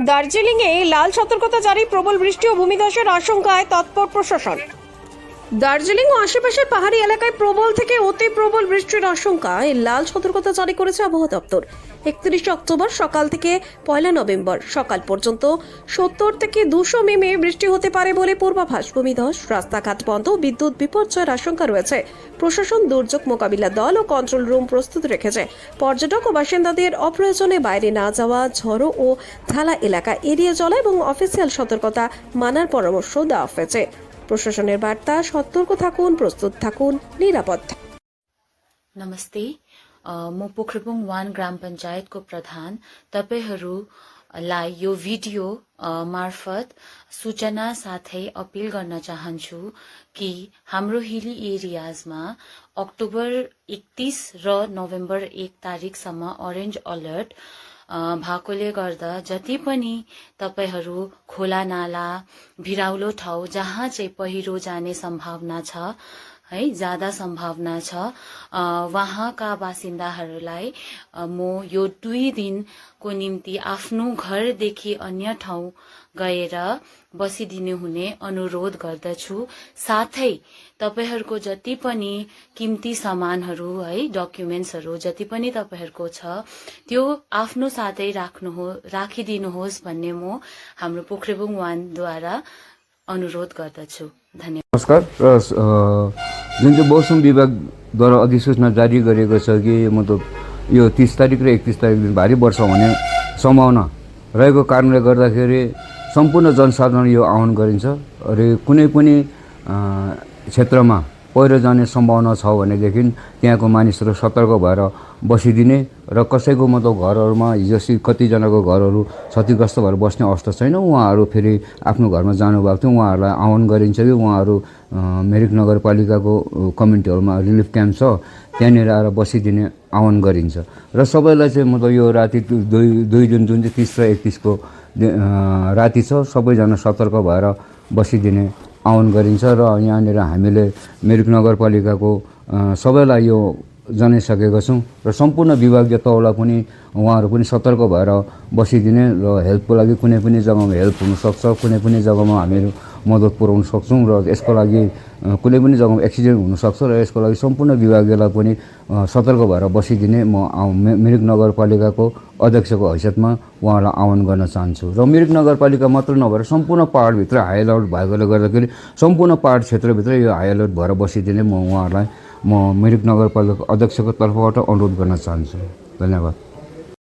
দার্জিলিংয়ে লাল সতর্কতা জারি, প্রবল বৃষ্টি ও ভূমিধসের আশঙ্কায় তৎপর প্রশাসন। দার্জিলিং ও আশেপাশের পাহাড়ি এলাকায় প্রবল থেকে অতি প্রবল বৃষ্টির আশঙ্কায় লাল সতর্কতা জারি করেছে আবহাওয়া দপ্তর। 31 অক্টোবর সকাল থেকে 1 নভেম্বর সকাল পর্যন্ত 70 থেকে 200 মিমি বৃষ্টি হতে পারে বলে পূর্বাভাস। ভূমিধস, রাস্তাঘাট বন্ধ, বিদ্যুৎ বিপর্যয়ের আশঙ্কা রয়েছে। প্রশাসন দুর্যোগ মোকাবিলা দল ও কন্ট্রোল রুম প্রস্তুত রেখেছে। পর্যটক ও বাসিন্দাদের অপ্রয়োজনে বাইরে না যাওয়া, ঝড়ো ও ঢালা এলাকা এড়িয়ে চলা এবং অফিসিয়াল সতর্কতা মানার পরামর্শ দেওয়া হয়েছে। प्रशासनेर वार्ता, सतर्क थाकुन, प्रस्तुत थाकुन, निरापद थाकुन। नमस्ते, म पोखरेबुङ 1 ग्राम पञ्चायतको प्रधान। तपाईहरुलाई यो भिडियो मार्फत सूचना साथै अपील गर्न चाहन्छु कि हाम्रो हिली एरियाजमा अक्टोबर 31 र नोभेम्बर 1 तारिकसम्म ऑरेंज अलर्ट भएकोले गर्दा जति पनि तपाईहरु खोला नाला भिराउलो ठाउँ जहाँ चाहिँ पहिरो जाने सम्भावना छ है, ज्यादा सम्भावना छ, वहाँका बासिन्दाहरूलाई म यो 2 दिनको निम्ति आफ्नो घरदेखि अन्य ठाउँ गएर बसिदिनु हुने अनुरोध गर्दछु। साथै तपाईहरुको जति पनि किम्ती सामानहरू है, डकुमेन्ट्सहरू जति पनि तपाईहरुको छ त्यो आफ्नो साथै राखिदिनुहोस् भन्ने म हाम्रो पोखरेबुङ 1 द्वारा अनुरोध गर्दछु। धन्यवाद। नमस्कार। जुन चाहिँ मौसम विभागद्वारा अधिसूचना जारी गरेको छ कि मतलब यो 30 तारिक र 31 तारिक दिन भारी वर्षा हुने सम्भावना रहेको कारणले गर्दाखेरि सम्पूर्ण जनसाधारण यो आह्वान गरिन्छ। र कुनै पनि क्षेत्रमा पहिरो जाने सम्भावना छ भनेदेखि त्यहाँको मानिसहरू सतर्क भएर बसिदिने र कसैको मतलब घरहरूमा हिजोसी कतिजनाको घरहरू क्षतिग्रस्त भएर बस्ने अवस्था छैन, उहाँहरू फेरि आफ्नो घरमा जानुभएको थियो, उहाँहरूलाई आह्वान गरिन्छ कि उहाँहरू मिरिक नगरपालिकाको कम्युनिटीहरूमा रिलिफ क्याम्प छ त्यहाँनिर आएर बसिदिने आह्वान गरिन्छ। र सबैलाई चाहिँ मतलब यो राति 2 जुन चाहिँ 30 र 31 को राति छ, सबैजना सतर्क भएर बसिदिने आह्वान गरिन्छ। र यहाँनिर हामीले मिरिक नगरपालिकाको सबैलाई यो जनाइसकेका छौँ र सम्पूर्ण विभागीय तौला पनि उहाँहरू पनि सतर्क भएर बसिदिने र हेल्पको लागि कुनै पनि जग्गामा हेल्प हुनसक्छ, कुनै पनि जग्गामा हामीहरू मद्दत पुर्याउन सक्छौँ र यसको लागि कुनै पनि जग्गामा एक्सिडेन्ट हुनसक्छ र यसको लागि सम्पूर्ण विभागीयलाई पनि सतर्क भएर बसिदिने म मिरिक नगरपालिकाको अध्यक्षको हैसियतमा उहाँलाई आह्वान गर्न चाहन्छु। र मिरिक नगरपालिका मात्र नभएर सम्पूर्ण पहाडभित्र हाई अलर्ट भएकोले गर्दाखेरि सम्पूर्ण पहाड क्षेत्रभित्र यो हाई अलर्ट भएर बसिदिने म उहाँहरूलाई मिरिक नगरपालिकाको अध्यक्षको तर्फबाट अनुरोध गर्न चाहन्छु। धन्यवाद।